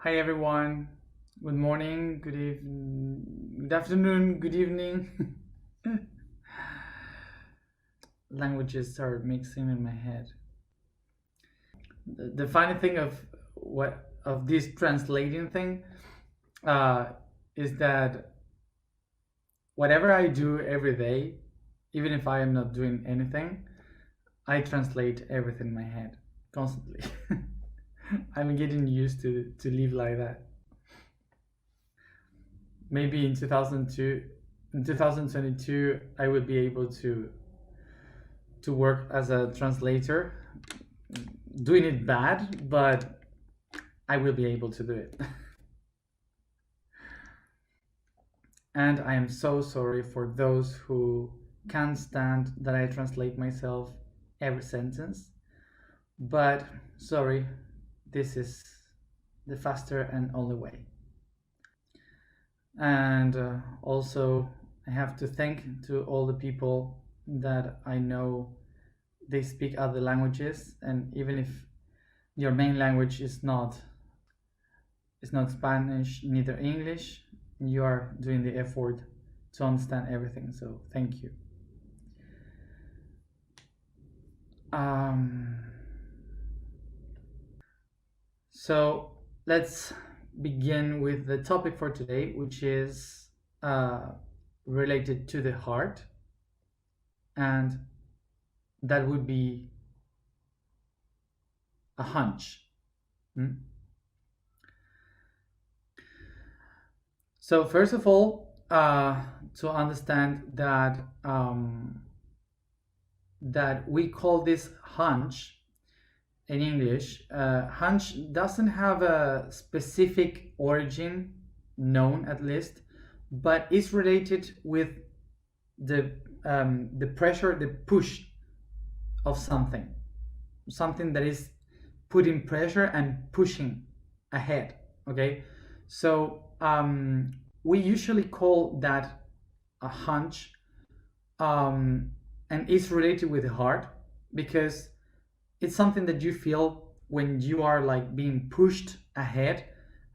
Hi everyone. Good morning, good evening, good afternoon, good evening. Languages are mixing in my head. The funny thing of this translating thing uh, is that whatever I do every day, even if I am not doing anything, I translate everything in my head constantly. I'm getting used to live like that. Maybe in 2022 I will be able to work as a translator, doing it bad, but I will be able to do it. And I am so sorry for those who can't stand that I translate myself every sentence, but sorry, this is the faster and only way. And also I have to thank to all the people that I know they speak other languages, and even if your main language is not Spanish, neither English, you are doing the effort to understand everything, so thank you. So let's begin with the topic for today, which is related to the heart, and that would be a hunch. So first of all, to understand that that we call this hunch in English. Hunch doesn't have a specific origin known, at least, but is related with the pressure, the push of something that is putting pressure and pushing ahead. Okay, so we usually call that a hunch, and it's related with the heart because it's something that you feel when you are like being pushed ahead,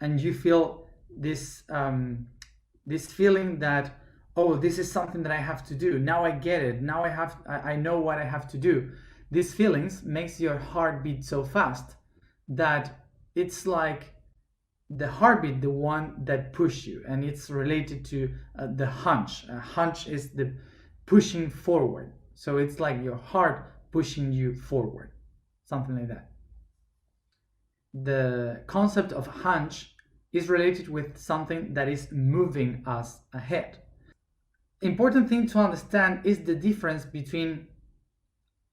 and you feel this this feeling that, oh, this is something that I have to do. Now I get it. Now I know what I have to do. These feelings makes your heart beat so fast that it's like the heartbeat, the one that push you, and it's related to the hunch. A hunch is the pushing forward. So it's like your heart pushing you forward, something like that. The concept of hunch is related with something that is moving us ahead. Important thing to understand is the difference between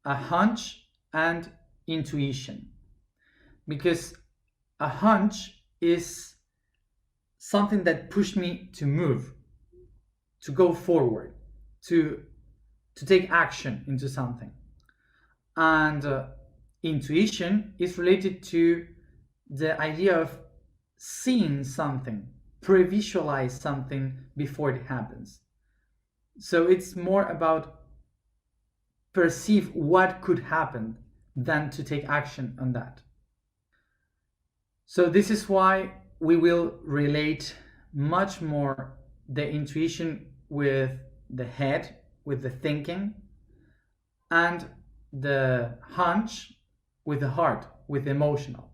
a hunch and intuition, because a hunch is something that pushed me to move, to go forward, to take action into something. And intuition is related to the idea of seeing something, pre-visualize something before it happens. So it's more about perceive what could happen than to take action on that. So this is why we will relate much more the intuition with the head, with the thinking, and the hunch with the heart, with the emotional.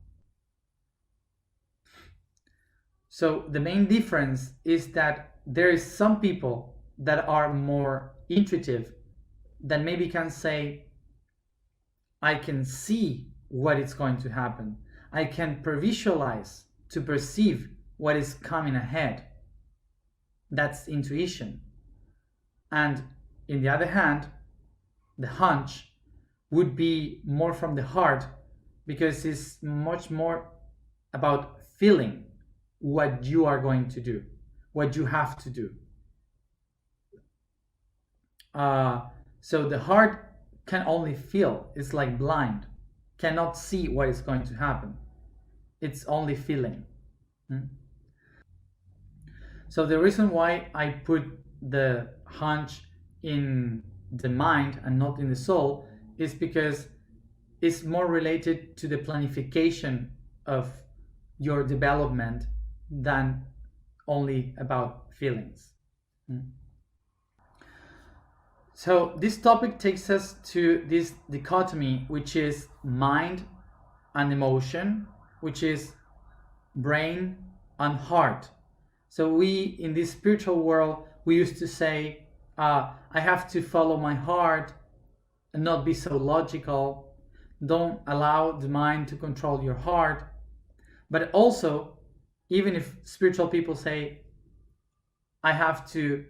So the main difference is that there is some people that are more intuitive, that maybe can say, I can see what is going to happen. I can pre-visualize to perceive what is coming ahead. That's intuition. And in the other hand, the hunch would be more from the heart, because it's much more about feeling what you are going to do, what you have to do. So the heart can only feel. It's like blind, cannot see what is going to happen. It's only feeling. So the reason why I put the hunch in the mind and not in the soul is because it's more related to the planification of your development than only about feelings. So this topic takes us to this dichotomy, which is mind and emotion, which is brain and heart. So we, in this spiritual world, we used to say, I have to follow my heart and not be so logical. Don't allow the mind to control your heart. But also, even if spiritual people say, I have to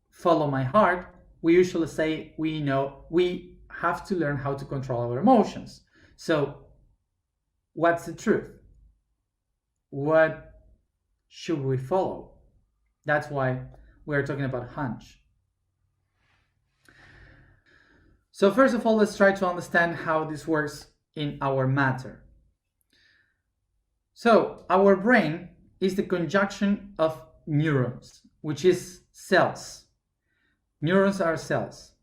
follow my heart, we usually say, we have to learn how to control our emotions. So what's the truth? What should we follow? That's why we're talking about hunch. So first of all, let's try to understand how this works in our matter. So our brain is the conjunction of neurons, which is cells. Neurons are cells,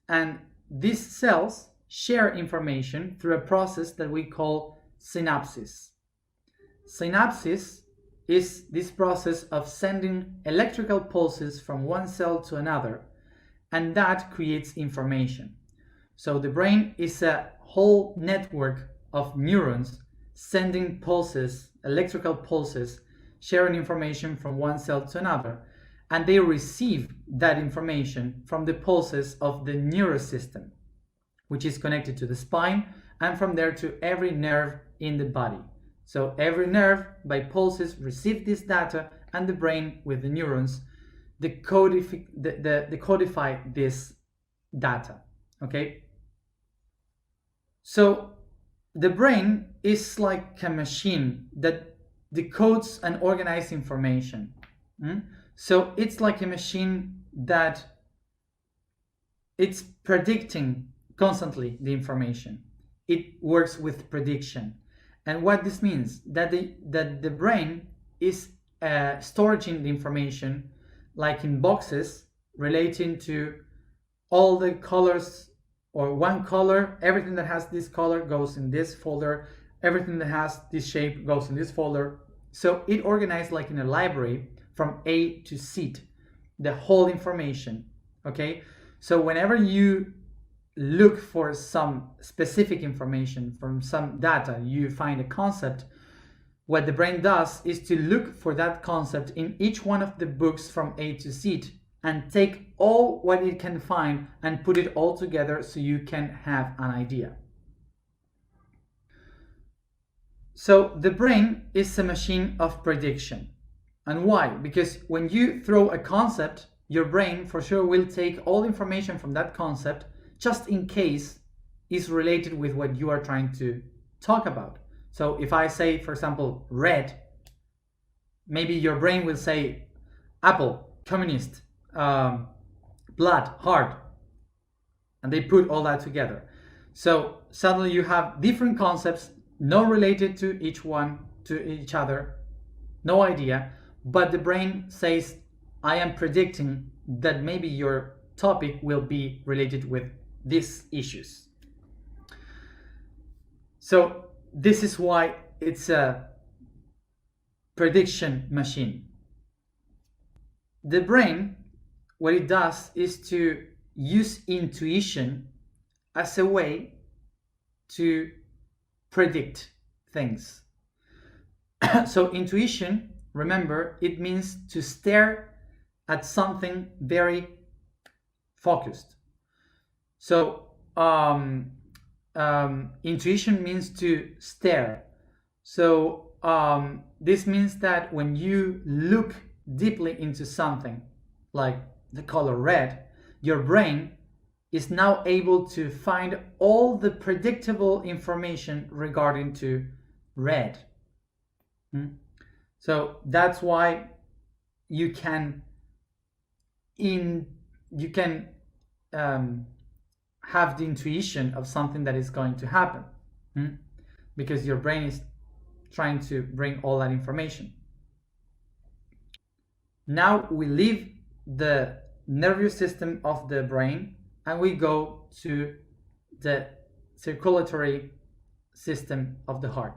and these cells share information through a process that we call synapses. Synapses is this process of sending electrical pulses from one cell to another, and that creates information. So the brain is a whole network of neurons sending pulses, electrical pulses, sharing information from one cell to another, and they receive that information from the pulses of the nervous system, which is connected to the spine, and from there to every nerve in the body. So every nerve by pulses receives this data, and the brain with the neurons decodify this data. Okay? So the brain is like a machine that decodes and organizes information. So it's like a machine that it's predicting constantly the information. It works with prediction. And what this means, that the brain is storing the information like in boxes relating to all the colors, or one color. Everything that has this color goes in this folder. Everything that has this shape goes in this folder. So it organized like in a library from A to Z, the whole information. Okay, so whenever you look for some specific information from some data, you find a concept, what the brain does is to look for that concept in each one of the books from A to Z and take all what it can find and put it all together so you can have an idea. So the brain is a machine of prediction. And why? Because when you throw a concept, your brain for sure will take all information from that concept just in case it's related with what you are trying to talk about. So if I say, for example, red, maybe your brain will say apple, communist, blood, heart, and they put all that together. So suddenly you have different concepts, not related to each one, to each other, no idea, but the brain says, I am predicting that maybe your topic will be related with these issues. So this is why it's a prediction machine. The brain, what it does is to use intuition as a way to predict things. So intuition, remember, it means to stare at something very focused. So intuition means to stare. So this means that when you look deeply into something like the color red, your brain is now able to find all the predictable information regarding to red. So that's why you can have the intuition of something that is going to happen, because your brain is trying to bring all that information. Now we leave the nervous system of the brain and we go to the circulatory system of the heart.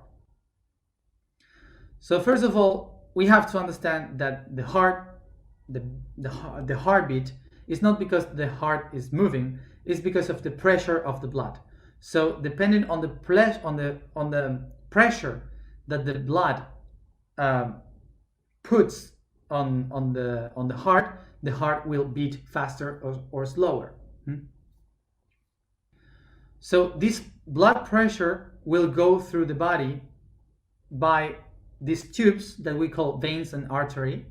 So first of all, we have to understand that the heartbeat is not because the heart is moving, it's because of the pressure of the blood. So depending on the pressure that the blood puts on the heart will beat faster or slower. So this blood pressure will go through the body by these tubes that we call veins and artery,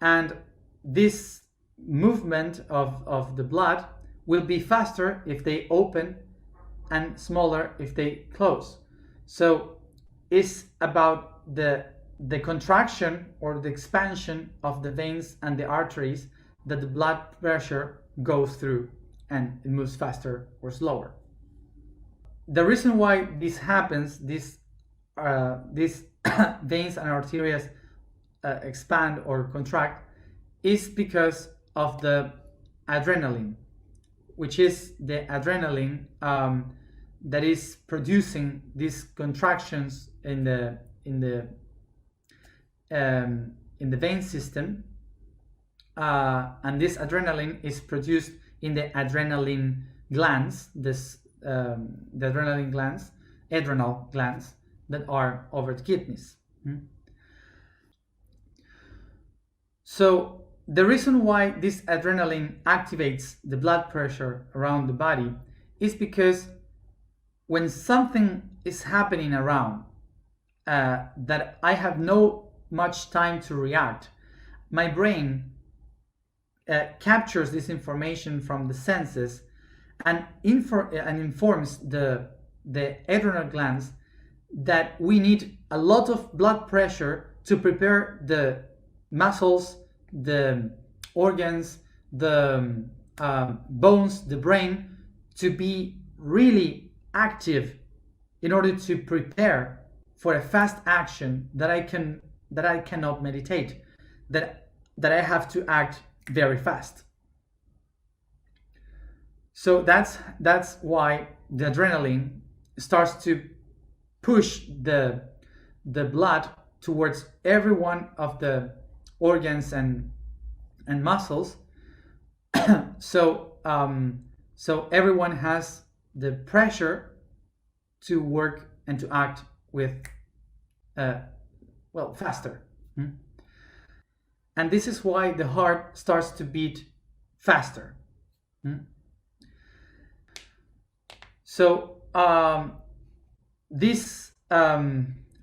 and this movement of the blood will be faster if they open and smaller if they close. So it's about the contraction or the expansion of the veins and the arteries that the blood pressure goes through, and it moves faster or slower. The reason why this happens, these veins and arteries expand or contract, is because of the adrenaline, which is the adrenaline that is producing these contractions in the vein system, and this adrenaline is produced in the adrenaline glands, the adrenal glands that are over the kidneys. So the reason why this adrenaline activates the blood pressure around the body is because when something is happening around that I have no much time to react, my brain captures this information from the senses and informs the adrenal glands that we need a lot of blood pressure to prepare the muscles, the organs, the bones, the brain to be really active in order to prepare for a fast action that I cannot meditate, that I have to act very fast. So that's why the adrenaline starts to push the blood towards every one of the organs and muscles. So everyone has the pressure to work and to act with faster. And this is why the heart starts to beat faster. So this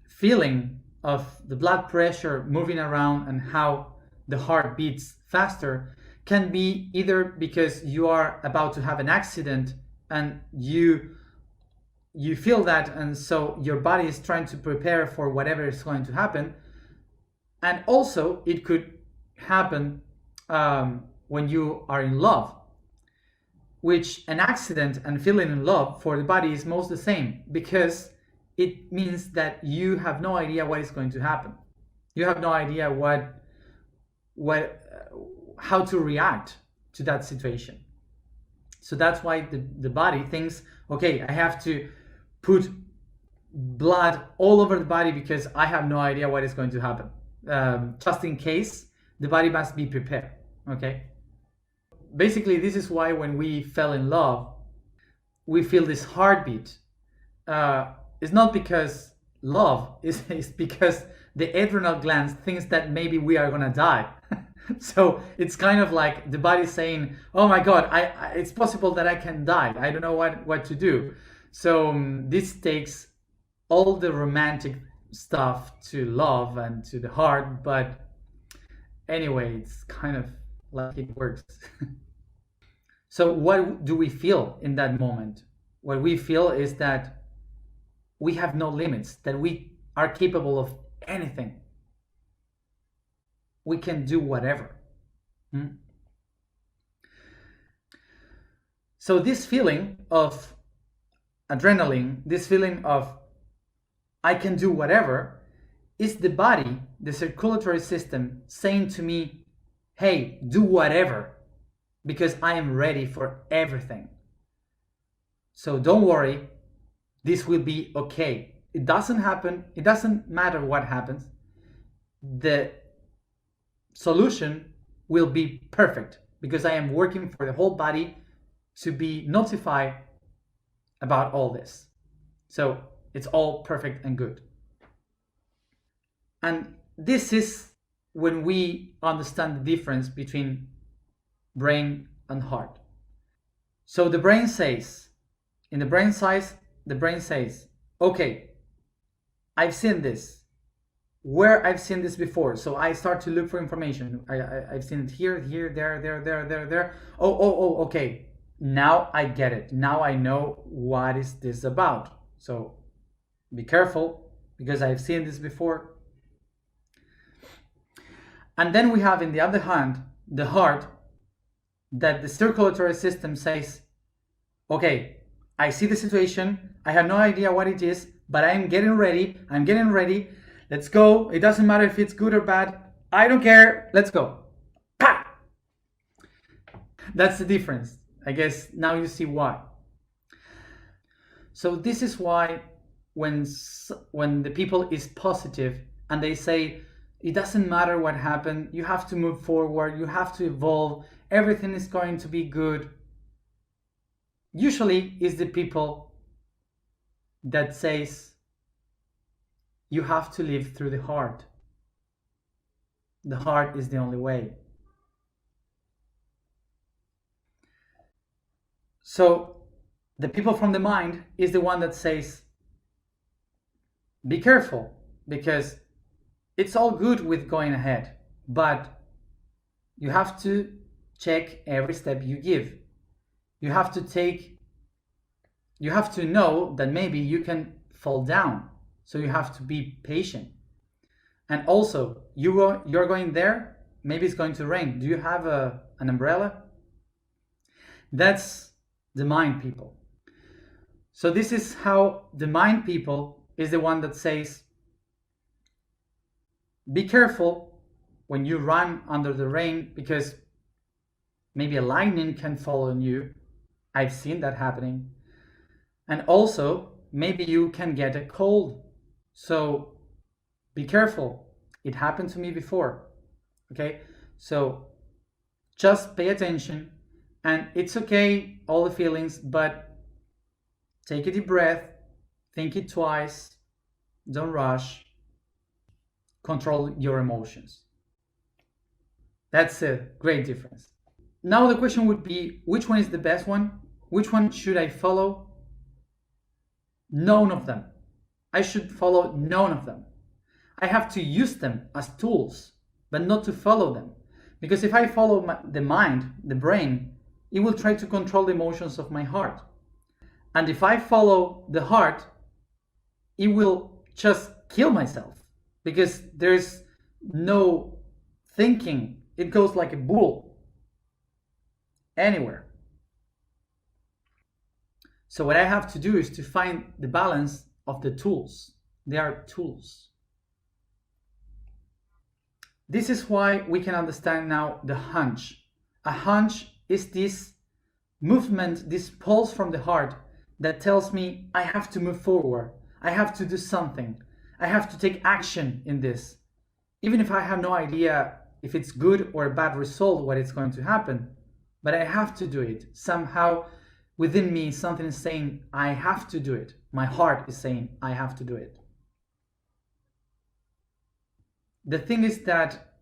feeling of the blood pressure moving around and how the heart beats faster can be either because you are about to have an accident and you feel that, and so your body is trying to prepare for whatever is going to happen. And also it could happen when you are in love, which an accident and feeling in love for the body is most the same, because it means that you have no idea what is going to happen. You have no idea how to react to that situation. So that's why the body thinks, okay, I have to put blood all over the body because I have no idea what is going to happen. Just in case, the body must be prepared. Okay. Basically, this is why when we fell in love, we feel this heartbeat. It's not because love, it's because the adrenal glands thinks that maybe we are gonna die. So it's kind of like the body saying, oh my God, it's possible that I can die. I don't know what to do. So this takes all the romantic stuff to love and to the heart, but anyway, it's kind of like it works. So what do we feel in that moment? What we feel is that we have no limits, that we are capable of anything. We can do whatever. So this feeling of adrenaline, this feeling of I can do whatever, is the body, the circulatory system, saying to me, hey, do whatever, because I am ready for everything. So don't worry, this will be okay. It doesn't matter what happens, the solution will be perfect, because I am working for the whole body to be notified about all this. So it's all perfect and good. And this is when we understand the difference between brain and heart. So the brain says, in the brain size, the brain says, okay, I've seen this. Where I've seen this before. So I start to look for information. I've seen it here, there. Oh, okay. Now I get it. Now I know what is this about. So be careful, because I've seen this before. And then we have, in the other hand, the heart, that the circulatory system says, okay, I see the situation. I have no idea what it is, but I'm getting ready. Let's go. It doesn't matter if it's good or bad. I don't care. Let's go. Pa! That's the difference. I guess now you see why. So this is why when the people is positive and they say, it doesn't matter what happened, you have to move forward, you have to evolve, everything is going to be good. Usually it's the people that says, you have to live through the heart. The heart is the only way. So the people from the mind is the one that says, be careful, because it's all good with going ahead, but you have to check every step you give. You have to know that maybe you can fall down. So you have to be patient. And also, you're going there, maybe it's going to rain. Do you have an umbrella? That's the mind people. So this is how the mind people is the one that says, be careful when you run under the rain, because maybe a lightning can fall on you. I've seen that happening. And also, maybe you can get a cold. So be careful. It happened to me before. Okay? So just pay attention, and it's okay, all the feelings, but take a deep breath, think it twice, don't rush, control your emotions. That's a great difference. Now the question would be, which one is the best one? Which one should I follow? None of them. I should follow none of them. I have to use them as tools, but not to follow them. Because if I follow the mind, the brain, it will try to control the emotions of my heart. And if I follow the heart, it will just kill myself, because there's no thinking. It goes like a bull anywhere. So what I have to do is to find the balance of the tools. They are tools. This is why we can understand now the hunch. A hunch is this movement, this pulse from the heart that tells me I have to move forward. I have to do something. I have to take action in this. Even if I have no idea if it's good or a bad result, what is going to happen, but I have to do it. Somehow within me, something is saying, I have to do it. My heart is saying, I have to do it. The thing is that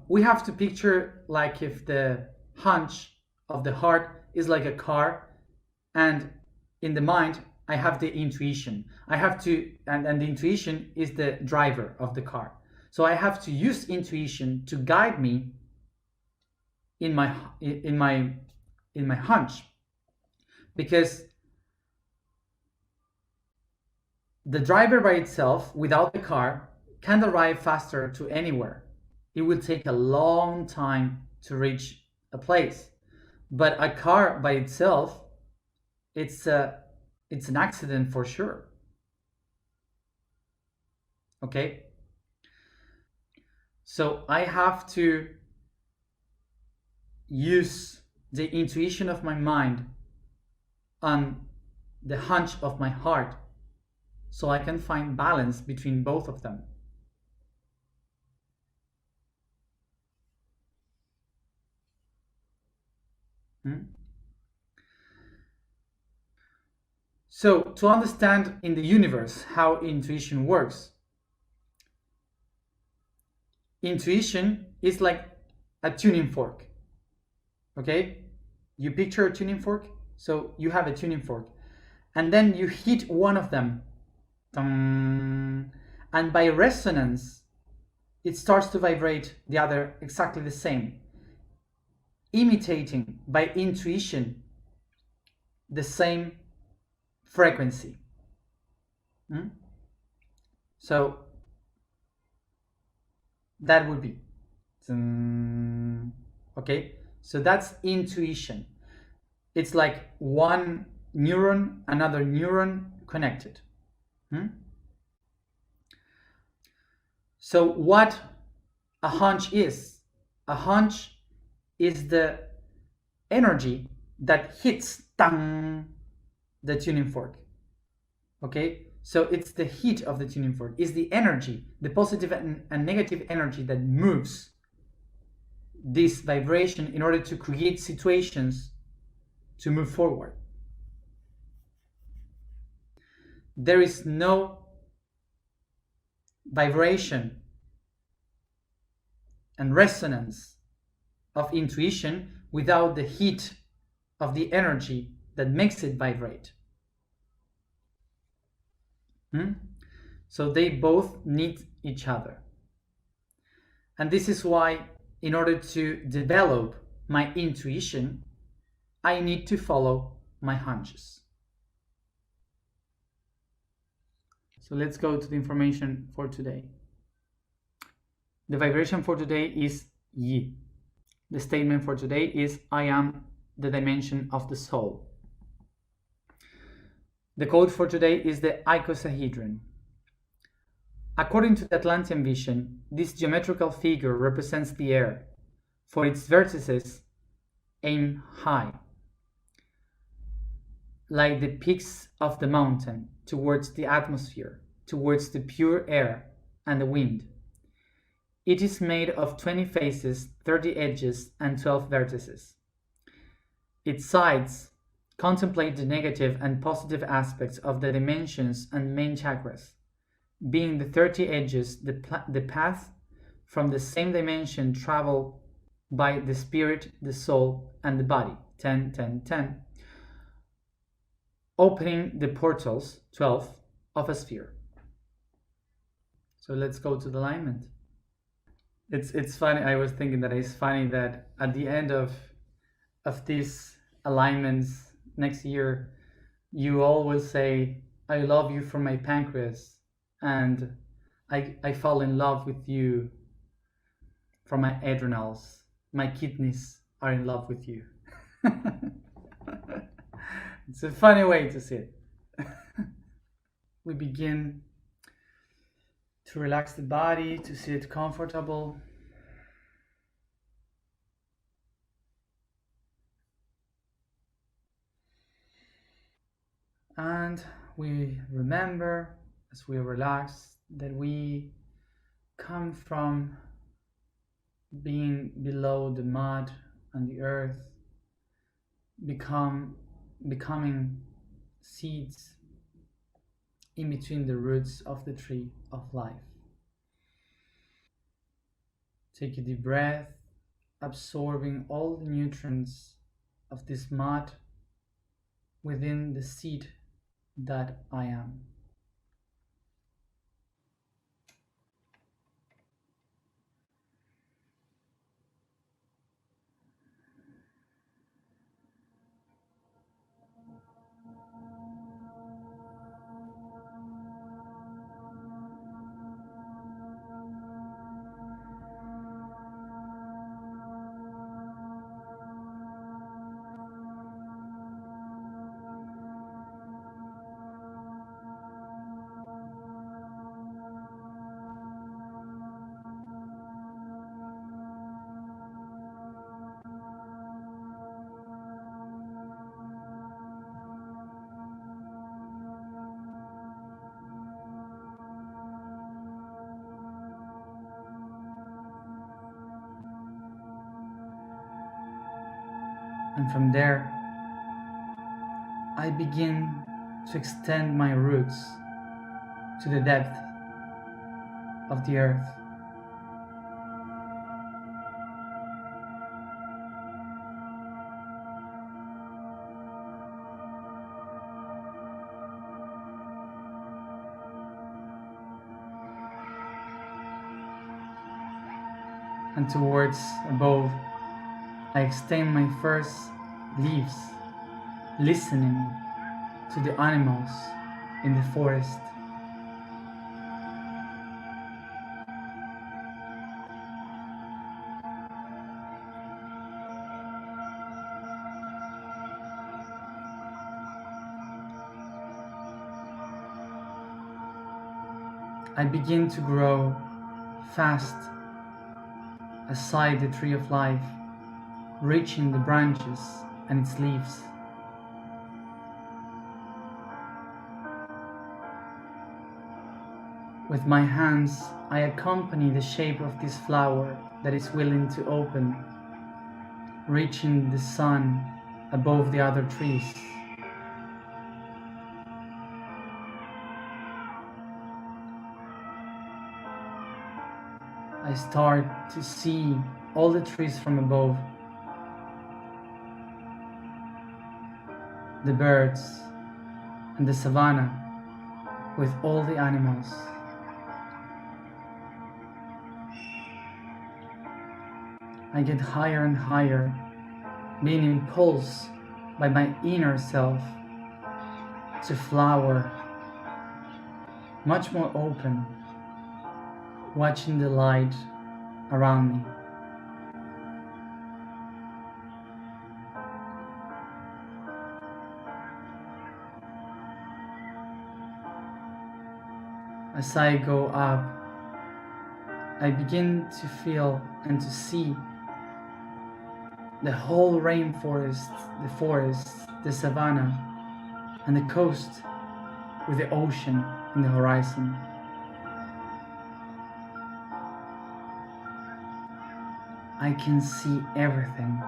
we have to picture like if the hunch of the heart is like a car, and in the mind, I have the intuition. I have to, and the intuition is the driver of the car. So I have to use intuition to guide me in my hunch, because the driver by itself, without the car, can't arrive faster to anywhere. It will take a long time to reach a place. But a car by itself, it's an accident for sure. Okay? So I have to use the intuition of my mind and the hunch of my heart, so I can find balance between both of them. Hmm? So, to understand in the universe how intuition works, intuition is like a tuning fork. Okay? You picture a tuning fork? So, you have a tuning fork, and then you hit one of them, and by resonance, it starts to vibrate the other exactly the same, imitating by intuition the same frequency. So that would be okay. So that's intuition. It's like one neuron, another neuron connected. So what a hunch is? A hunch is the energy that hits the tuning fork. Okay, so it's the heat of the tuning fork, is the energy, the positive and negative energy that moves this vibration in order to create situations to move forward. There is no vibration and resonance of intuition without the heat of the energy that makes it vibrate. So they both need each other. And this is why, in order to develop my intuition, I need to follow my hunches. So let's go to the information for today. The vibration for today is Yi. The statement for today is I am the dimension of the soul. The code for today is the icosahedron. According to the Atlantean vision, this geometrical figure represents the air. For its vertices aim high, like the peaks of the mountain, towards the atmosphere, towards the pure air and the wind. It is made of 20 faces, 30 edges, and 12 vertices. Its sides contemplate the negative and positive aspects of the dimensions and main chakras, being the 30 edges the path from the same dimension travel by the spirit, the soul, and the body, 10, 10, 10, opening the portals, 12, of a sphere. So let's go to the alignment. It's funny, I was thinking that it's funny that at the end of these alignments next year, you always say, I love you from my pancreas, and I fall in love with you from my adrenals. My kidneys are in love with you. It's a funny way to see it. We begin to relax the body, to sit comfortable. And we remember, as we relax, that we come from being below the mud and the earth, becoming seeds in between the roots of the tree of life. Take a deep breath, absorbing all the nutrients of this mud within the seed that I am. And from there, I begin to extend my roots to the depth of the earth. And towards above, I extend my first leaves, listening to the animals in the forest. I begin to grow fast aside the tree of life, reaching the branches and its leaves. With my hands, I accompany the shape of this flower that is willing to open, reaching the sun above the other trees. I start to see all the trees from above, the birds and the savanna with all the animals. I get higher and higher, being impulsed by my inner self to flower, much more open, watching the light around me. As I go up, I begin to feel and to see the whole rainforest, the forest, the savanna, and the coast with the ocean in the horizon. I can see everything,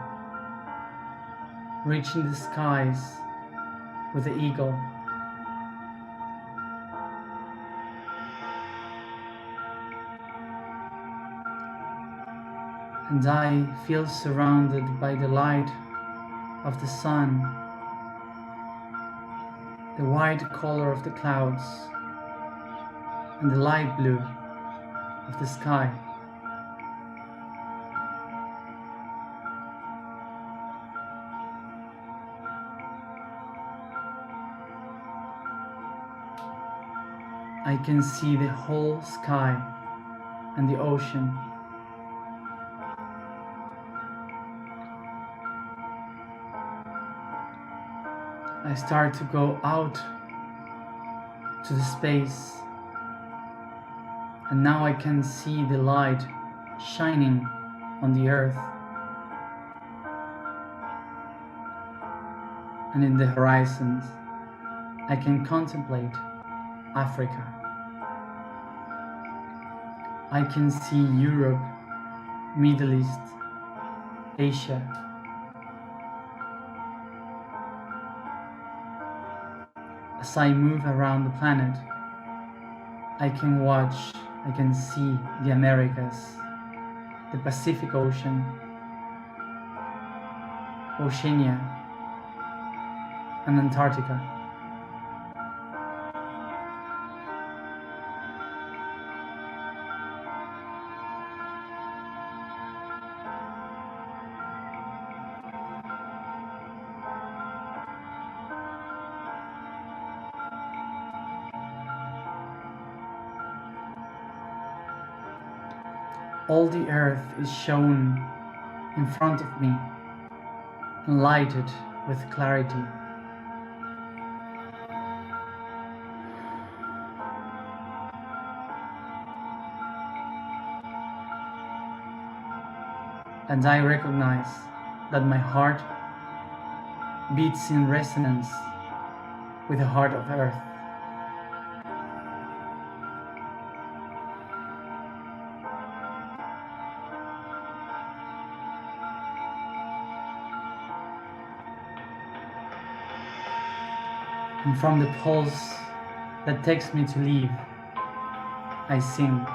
reaching the skies with the eagle. And I feel surrounded by the light of the sun, the white color of the clouds, and the light blue of the sky. I can see the whole sky and the ocean. I start to go out to the space, and now I can see the light shining on the earth and in the horizons. I can contemplate Africa. I can see Europe, Middle East, Asia. As I move around the planet, I can see the Americas, the Pacific Ocean, Oceania, and Antarctica. All the earth is shown in front of me and lighted with clarity. And I recognize that my heart beats in resonance with the heart of earth. And from the pulse that takes me to leave, I sing.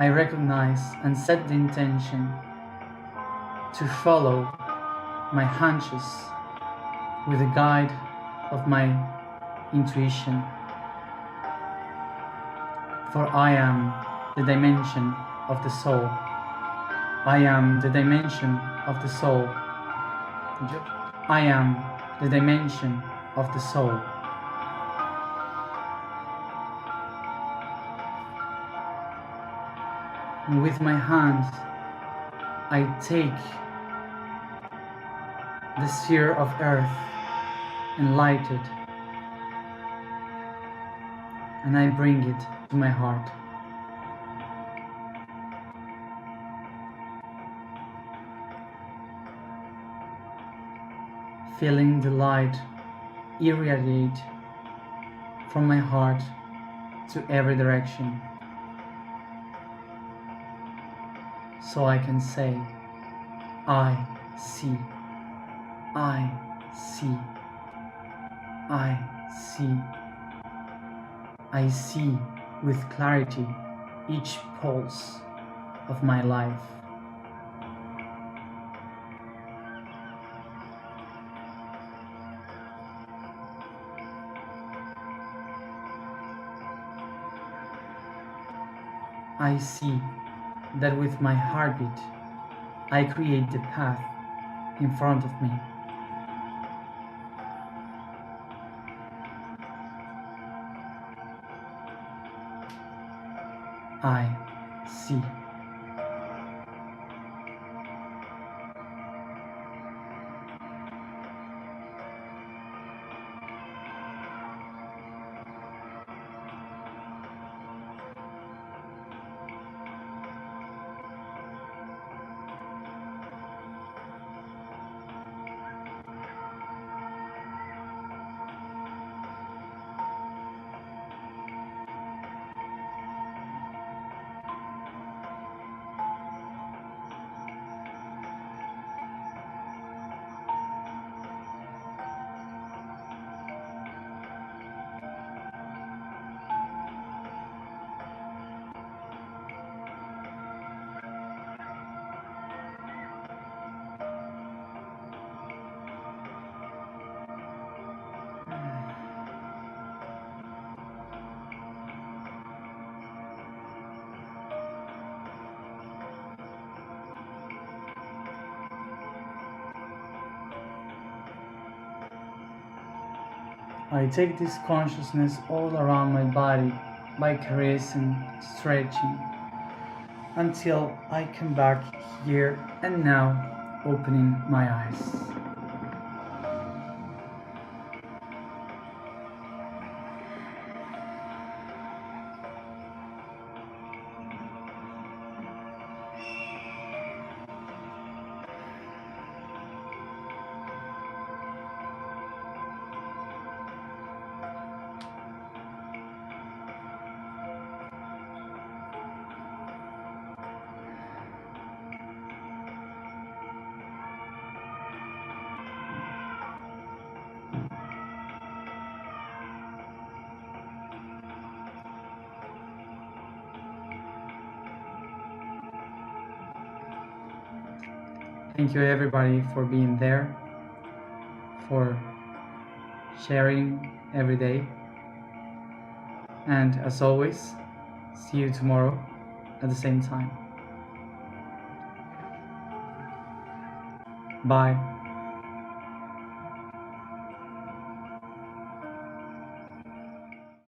I recognize and set the intention to follow my hunches with the guide of my intuition. For I am the dimension of the soul. I am the dimension of the soul. I am the dimension of the soul. And with my hands, I take the sphere of earth and light it, and I bring it to my heart. Feeling the light irradiate from my heart to every direction, so I can say, I see, I see, I see. I see with clarity each pulse of my life. I see that with my heartbeat, I create the path in front of me. I see. I take this consciousness all around my body by caressing, stretching, until I come back here and now, opening my eyes. Thank you everybody for being there, for sharing every day. And as always, see you tomorrow at the same time. Bye.